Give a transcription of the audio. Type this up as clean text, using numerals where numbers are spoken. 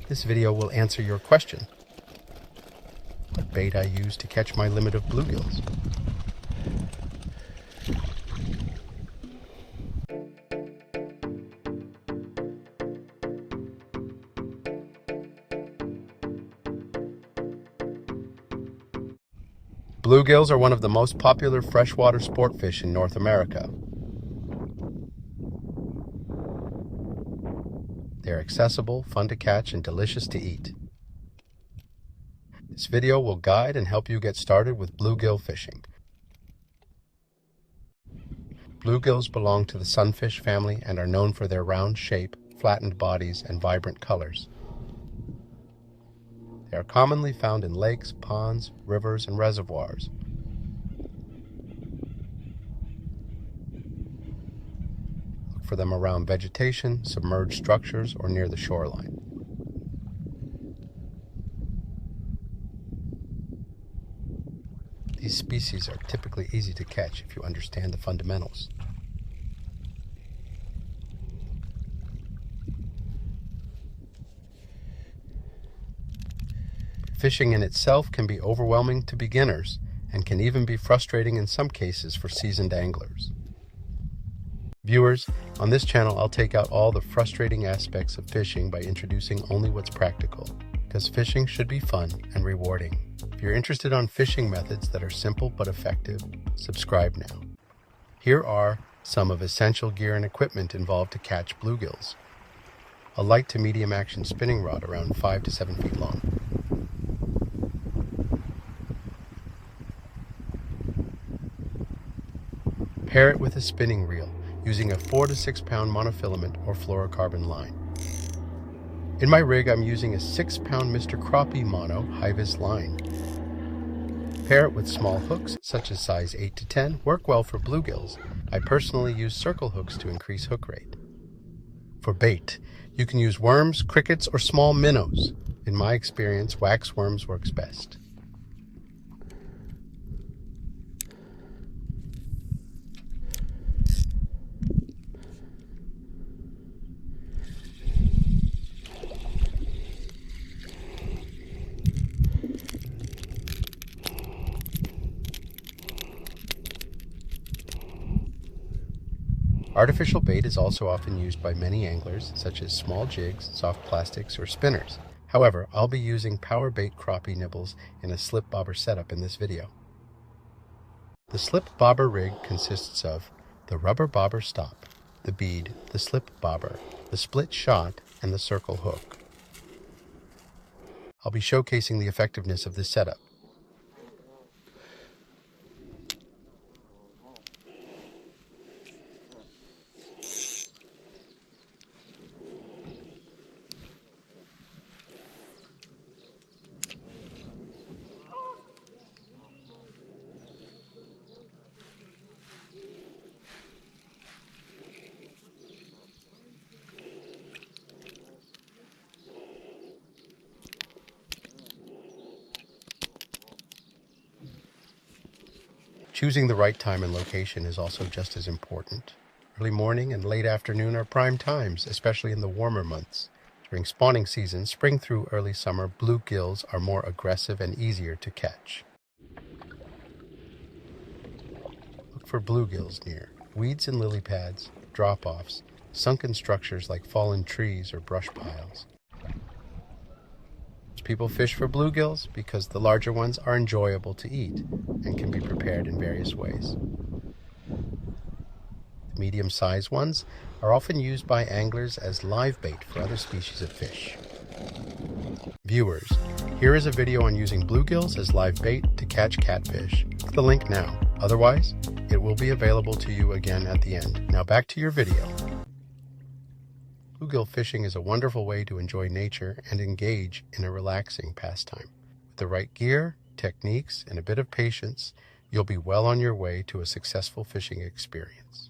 This video will answer your question. What bait I use to catch my limit of bluegills. Bluegills are one of the most popular freshwater sport fish in North America. They're accessible, fun to catch, and delicious to eat. This video will guide and help you get started with bluegill fishing. Bluegills belong to the sunfish family and are known for their round shape, flattened bodies, and vibrant colors. They are commonly found in lakes, ponds, rivers, and reservoirs. Look for them around vegetation, submerged structures, or near the shoreline. These species are typically easy to catch if you understand the fundamentals. Fishing in itself can be overwhelming to beginners and can even be frustrating in some cases for seasoned anglers. Viewers, on this channel I'll take out all the frustrating aspects of fishing by introducing only what's practical, because fishing should be fun and rewarding. If you're interested on fishing methods that are simple but effective, subscribe now. Here are some of essential gear and equipment involved to catch bluegills. A light to medium action spinning rod around 5 to 7 feet long. Pair it with a spinning reel using a 4 to 6 pound monofilament or fluorocarbon line. In my rig, I'm using a 6 pound Mr. Crappie mono high-vis line. Pair it with small hooks, such as size 8 to 10, work well for bluegills. I personally use circle hooks to increase hook rate. For bait, you can use worms, crickets, or small minnows. In my experience, wax worms works best. Artificial bait is also often used by many anglers, such as small jigs, soft plastics, or spinners. However, I'll be using power bait crappie nibbles in a slip bobber setup in this video. The slip bobber rig consists of the rubber bobber stop, the bead, the slip bobber, the split shot, and the circle hook. I'll be showcasing the effectiveness of this setup. Choosing the right time and location is also just as important. Early morning and late afternoon are prime times, especially in the warmer months. During spawning season, spring through early summer, bluegills are more aggressive and easier to catch. Look for bluegills near weeds and lily pads, drop-offs, sunken structures like fallen trees or brush piles. People fish for bluegills because the larger ones are enjoyable to eat and can be prepared in various ways. The medium-sized ones are often used by anglers as live bait for other species of fish. Viewers, here is a video on using bluegills as live bait to catch catfish. Click the link now. Otherwise, it will be available to you again at the end. Now back to your video. Bluegill fishing is a wonderful way to enjoy nature and engage in a relaxing pastime. With the right gear, techniques, and a bit of patience, you'll be well on your way to a successful fishing experience.